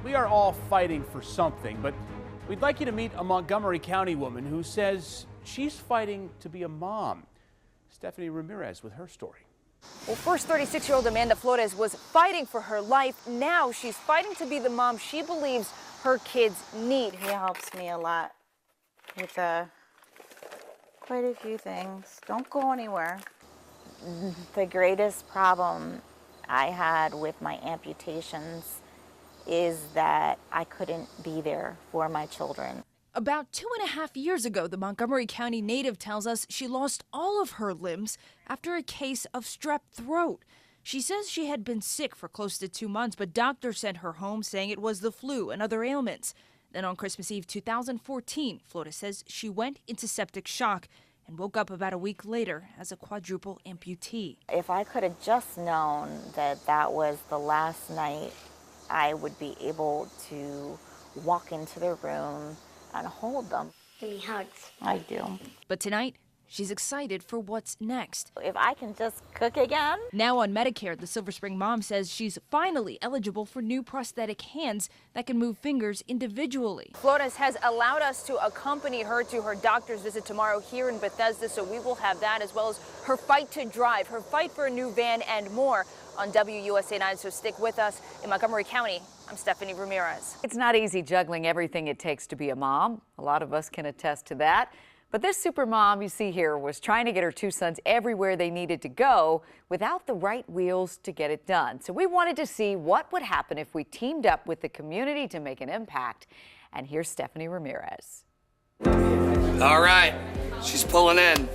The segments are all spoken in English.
We are all fighting for something, but we'd like you to meet a Montgomery County woman who says she's fighting to be a mom. Stephanie Ramirez with her story. Well, first 36-year-old Amanda Flores was fighting for her life. Now she's fighting to be the mom she believes her kids need. He helps me a lot with quite a few things. Don't go anywhere. The greatest problem I had with my amputations is that I couldn't be there for my children. About 2.5 years ago, the Montgomery County native tells us she lost all of her limbs after a case of strep throat. She says she had been sick for close to 2 months, but doctors sent her home saying it was the flu and other ailments. Then on Christmas Eve 2014, Flores says she went into septic shock and woke up about a week later as a quadruple amputee. If I could have just known that that was the last night I would be able to walk into the room and hold them. Give me hugs. I do. But tonight, she's excited for what's next. If I can just cook again. Now on Medicare, the Silver Spring mom says she's finally eligible for new prosthetic hands that can move fingers individually. Flores has allowed us to accompany her to her doctor's visit tomorrow here in Bethesda, so we will have that as well as her fight to drive, her fight for a new van, and more on WUSA 9. So stick with us. In Montgomery County, I'm Stephanie Ramirez. It's not easy juggling everything it takes to be a mom. A lot of us can attest to that. But this super mom you see here was trying to get her two sons everywhere they needed to go without the right wheels to get it done. So we wanted to see what would happen if we teamed up with the community to make an impact. And here's Stephanie Ramirez. All right, she's pulling in.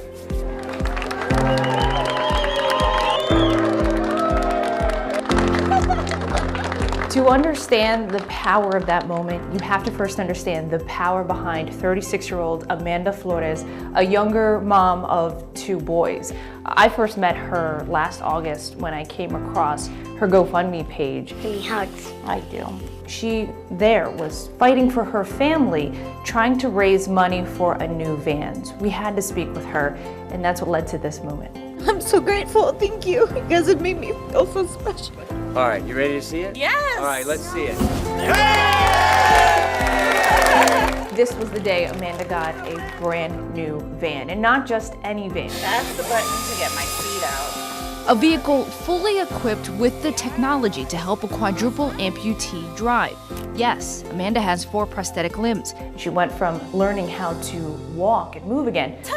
To understand the power of that moment, you have to first understand the power behind 36-year-old Amanda Flores, a younger mom of 2 boys. I first met her last August when I came across her GoFundMe page. Give me hugs. I do. She there was fighting for her family, trying to raise money for a new van. We had to speak with her, and that's what led to this moment. I'm so grateful. Thank you. You guys have made me feel so special. All right, you ready to see it? Yes. All right, let's see it. This was the day Amanda got a brand new van, and not just any van. That's the button to get my feet out. A vehicle fully equipped with the technology to help a quadruple amputee drive. Yes, Amanda has 4 prosthetic limbs. She went from learning how to walk and move again to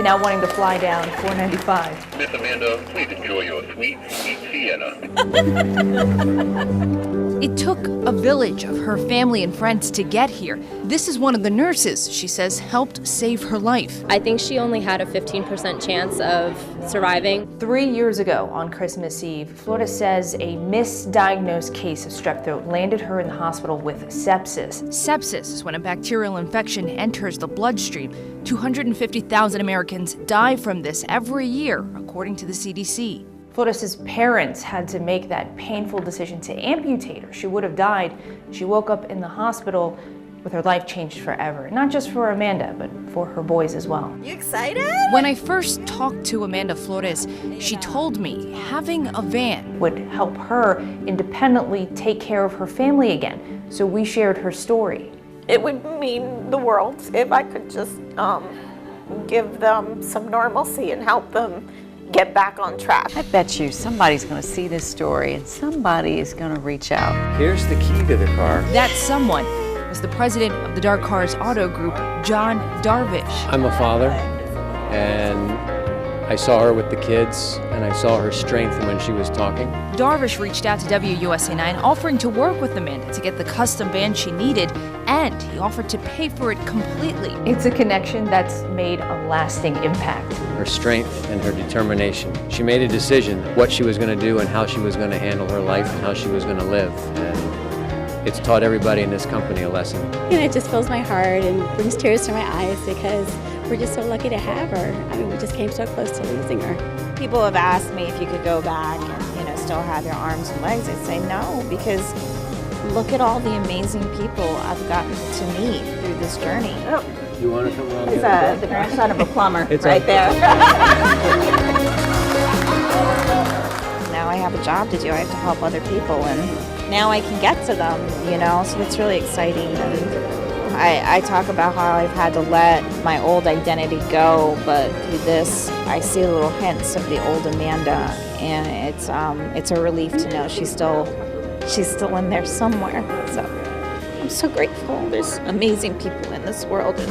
now wanting to fly down 495. Miss Amanda, please enjoy your sweet Sienna. It took a village of her family and friends to get here. This is one of the nurses, she says, helped save her life. I think she only had a 15% chance of surviving. 3 years ago on Christmas Eve, Flores says a misdiagnosed case of strep throat landed her in the hospital with sepsis. Sepsis is when a bacterial infection enters the bloodstream. 250,000 Americans die from this every year, according to the CDC. Flores' parents had to make that painful decision to amputate her. She would have died. She woke up in the hospital with her life changed forever. Not just for Amanda, but for her boys as well. You excited? When I first talked to Amanda Flores, she told me having a van would help her independently take care of her family again. So we shared her story. It would mean the world if I could just give them some normalcy and help them get back on track. I bet you somebody's going to see this story and somebody is going to reach out. Here's the key to the car. That someone was the president of the Dark Cars Auto Group, John Darvish. I'm a father, and I saw her with the kids, and I saw her strength when she was talking. Darvish reached out to WUSA 9, offering to work with Amanda to get the custom van she needed, and he offered to pay for it completely. It's a connection that's made a lasting impact. Her strength and her determination. She made a decision what she was going to do and how she was going to handle her life and how she was going to live. And it's taught everybody in this company a lesson. And it just fills my heart and brings tears to my eyes because we're just so lucky to have her. I mean, we just came so close to losing her. People have asked me if you could go back and, still have your arms and legs. I'd say no, because look at all the amazing people I've gotten to meet through this journey. Oh. You want to come around? He's the grandson of a plumber right there. Now I have a job to do. I have to help other people, and now I can get to them, you know, so it's really exciting. And I talk about how I've had to let my old identity go, but through this, I see little hints of the old Amanda, and it's a relief to know she's still in there somewhere. So I'm so grateful. There's amazing people in this world, and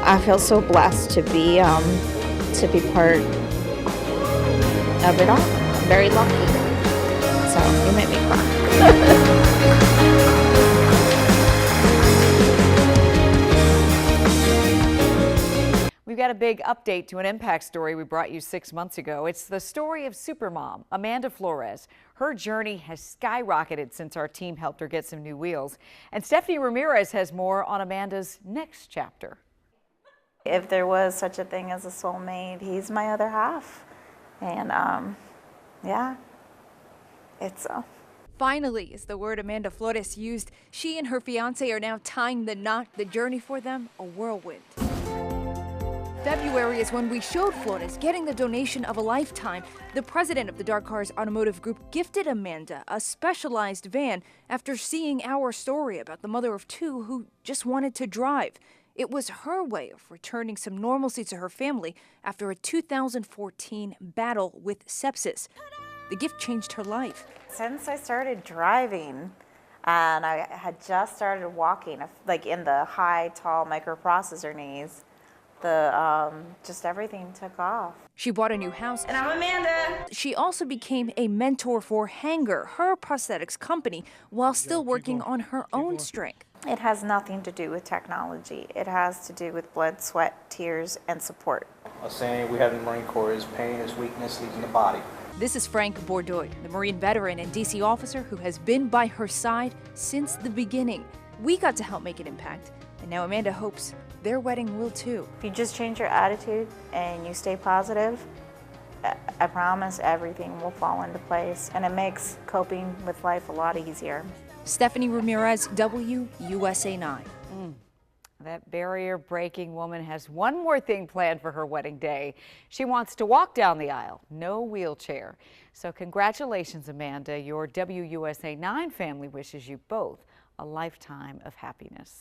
I feel so blessed to be part of it all. I'm very lucky. So you made me cry. We've got a big update to an Impact story we brought you 6 months ago. It's the story of Supermom, Amanda Flores. Her journey has skyrocketed since our team helped her get some new wheels. And Stephanie Ramirez has more on Amanda's next chapter. If there was such a thing as a soulmate, he's my other half. And yeah, it's Finally is the word Amanda Flores used. She and her fiance are now tying the knot. The journey for them, a whirlwind. February is when we showed Flores getting the donation of a lifetime. The president of the Dark Cars Automotive Group gifted Amanda a specialized van after seeing our story about the mother of two who just wanted to drive. It was her way of returning some normalcy to her family after a 2014 battle with sepsis. The gift changed her life. Since I started driving, and I had just started walking, like in the high, tall microprocessor knees, just everything took off. She bought a new house. And I'm Amanda. She also became a mentor for Hanger, her prosthetics company, while still working on her own strength. It has nothing to do with technology. It has to do with blood, sweat, tears, and support. A saying we have in the Marine Corps is pain is weakness leaving the body. This is Frank Bordeaux, the Marine veteran and DC officer who has been by her side since the beginning. We got to help make an impact, and now Amanda hopes their wedding will too. If you just change your attitude and you stay positive, I promise everything will fall into place, and it makes coping with life a lot easier. Stephanie Ramirez, WUSA 9. That barrier-breaking woman has one more thing planned for her wedding day. She wants to walk down the aisle, no wheelchair. So congratulations, Amanda. Your WUSA 9 family wishes you both a lifetime of happiness.